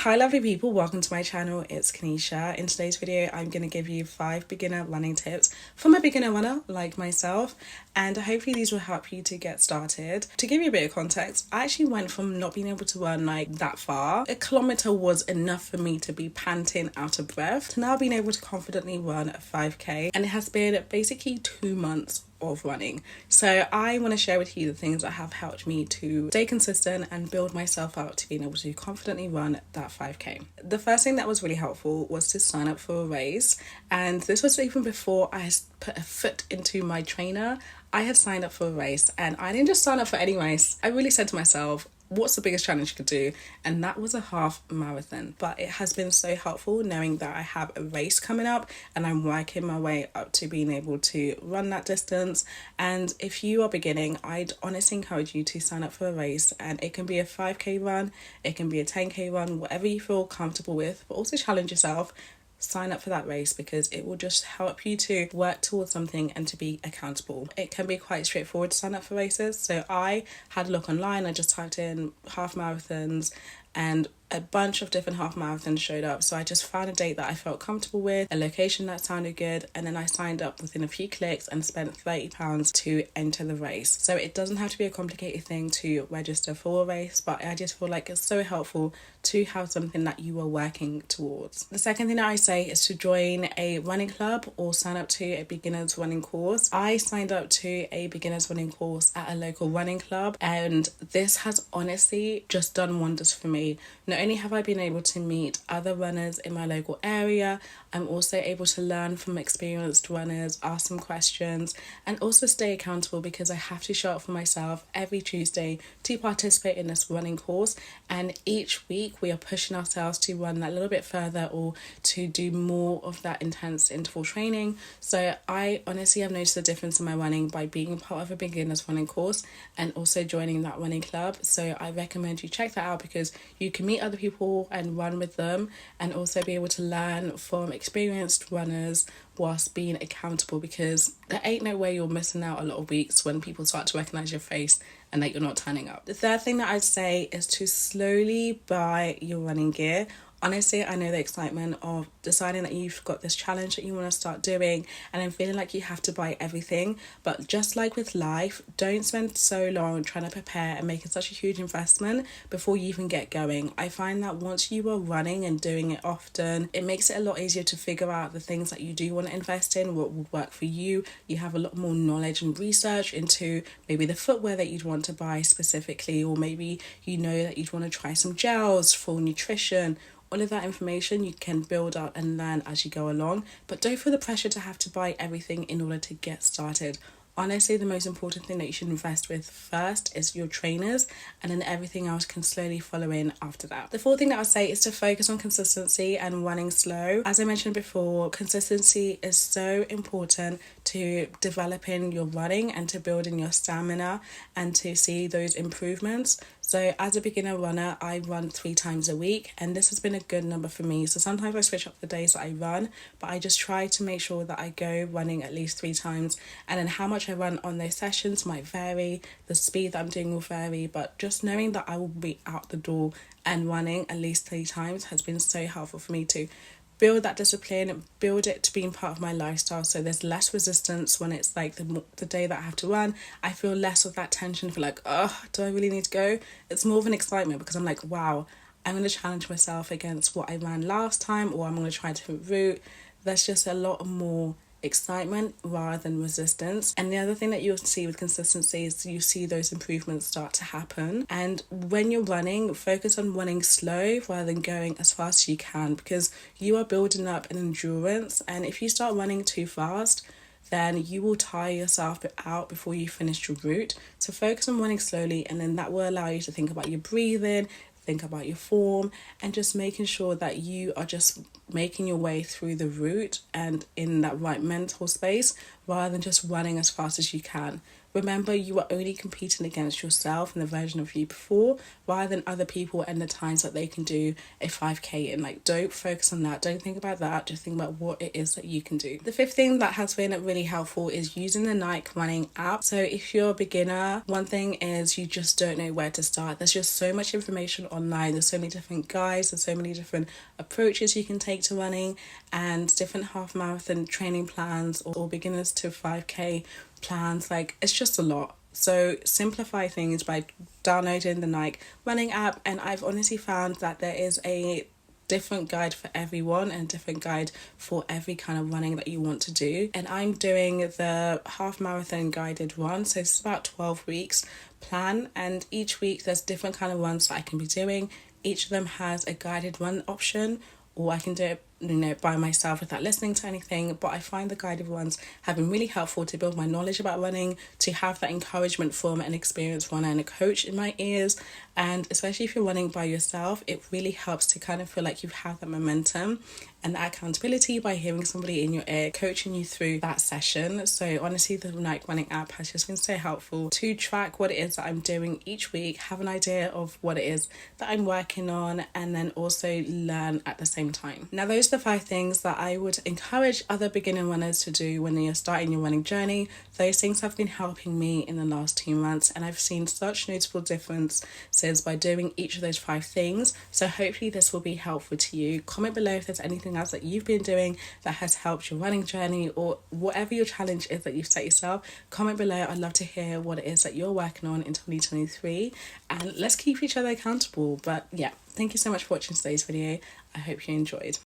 Hi lovely people, welcome to my channel. It's Kanisha. In today's video I'm going to give you 5 beginner running tips from a beginner runner like myself, and hopefully these will help you to get started. To give you a bit of context, I actually went from not being able to run like that far, a kilometer was enough for me to be panting out of breath, to now being able to confidently run a 5k, and it has been basically 2 months of running. So I want to share with you the things that have helped me to stay consistent and build myself up to being able to confidently run that 5k. The first thing that was really helpful was to sign up for a race, and this was even before I put a foot into my trainer. I had signed up for a race, and I didn't just sign up for any race. I really said to myself, what's the biggest challenge you could do? And that was a half marathon. But it has been so helpful knowing that I have a race coming up and I'm working my way up to being able to run that distance. And if you are beginning, I'd honestly encourage you to sign up for a race, and it can be a 5k run, it can be a 10k run, whatever you feel comfortable with, but also challenge yourself. Sign up for that race because it will just help you to work towards something and to be accountable. It can be quite straightforward to sign up for races. So I had a look online, I just typed in half marathons and a bunch of different half marathons showed up. So I just found a date that I felt comfortable with, a location that sounded good, and then I signed up within a few clicks and spent £30 to enter the race. So it doesn't have to be a complicated thing to register for a race, but I just feel like it's so helpful to have something that you are working towards. The second thing that I say is to join a running club or sign up to a beginner's running course. I signed up to a beginner's running course at a local running club, and this has honestly just done wonders for me. Not only have I been able to meet other runners in my local area, I'm also able to learn from experienced runners, ask some questions, and also stay accountable because I have to show up for myself every Tuesday to participate in this running course. And each week we are pushing ourselves to run that little bit further or to do more of that intense interval training. So I honestly have noticed a difference in my running by being a part of a beginner's running course and also joining that running club. So I recommend you check that out because you can meet other people and run with them, and also be able to learn from experienced runners whilst being accountable, because there ain't no way you're missing out a lot of weeks when people start to recognize your face and that you're not turning up. The third thing that I'd say is to slowly buy your running gear. Honestly, I know the excitement of deciding that you've got this challenge that you want to start doing and then feeling like you have to buy everything. But just like with life, don't spend so long trying to prepare and making such a huge investment before you even get going. I find that once you are running and doing it often, it makes it a lot easier to figure out the things that you do want to invest in, what would work for you. You have a lot more knowledge and research into maybe the footwear that you'd want to buy specifically, or maybe you know that you'd want to try some gels for nutrition. All of that information you can build up and learn as you go along, but don't feel the pressure to have to buy everything in order to get started. Honestly, the most important thing that you should invest with first is your trainers, and then everything else can slowly follow in after that. The fourth thing that I'll say is to focus on consistency and running slow. As I mentioned before, consistency is so important to developing your running and to building your stamina and to see those improvements. So as a beginner runner, I run 3 times a week, and this has been a good number for me. So sometimes I switch up the days that I run, but I just try to make sure that I go running at least 3 times. And then how much I run on those sessions might vary, the speed that I'm doing will vary, but just knowing that I will be out the door and running at least 3 times has been so helpful for me to build that discipline, build it to being part of my lifestyle, so there's less resistance when it's like the day that I have to run. I feel less of that tension for like, oh, do I really need to go? It's more of an excitement because I'm like, wow, I'm going to challenge myself against what I ran last time, or I'm going to try a different route. There's just a lot more excitement rather than resistance. And the other thing that you'll see with consistency is you see those improvements start to happen. And when you're running, focus on running slow rather than going as fast as you can, because you are building up an endurance, and if you start running too fast, then you will tire yourself out before you finish your route. So focus on running slowly, and then that will allow you to think about your breathing, think about your form, and just making sure that you are just making your way through the route and in that right mental space rather than just running as fast as you can. remember you are only competing against yourself and the version of you before, rather than other people and the times that they can do a 5k in. Like, don't focus on that, don't think about that, just think about what it is that you can do. The fifth thing that has been really helpful is using the Nike running app. So if you're a beginner, one thing is you just don't know where to start. There's just so much information online, there's so many different guides, there's so many different approaches you can take to running, and different half marathon training plans or beginners to 5k plans. Like, it's just a lot. So simplify things by downloading the Nike running app, and I've honestly found that there is a different guide for everyone and a different guide for every kind of running that you want to do. And I'm doing the half marathon guided run, so it's about 12 weeks plan, and each week there's different kind of runs that I can be doing. Each of them has a guided run option, or I can do it, by myself without listening to anything. But I find the guided ones have been really helpful to build my knowledge about running, to have that encouragement from an experienced runner and a coach in my ears. And especially if you're running by yourself, it really helps to kind of feel like you have that momentum and that accountability by hearing somebody in your ear coaching you through that session. So honestly, the Nike running app has just been so helpful to track what it is that I'm doing each week, have an idea of what it is that I'm working on, and then also learn at the same time. Now, those are the 5 things that I would encourage other beginner runners to do when you're starting your running journey. Those things have been helping me in the last 2 months, and I've seen such notable differences by doing each of those 5 things. So hopefully this will be helpful to you. Comment below if there's anything else that you've been doing that has helped your running journey, or whatever your challenge is that you've set yourself. Comment below. I'd love to hear what it is that you're working on in 2023, and let's keep each other accountable. But yeah, thank you so much for watching today's video. I hope you enjoyed.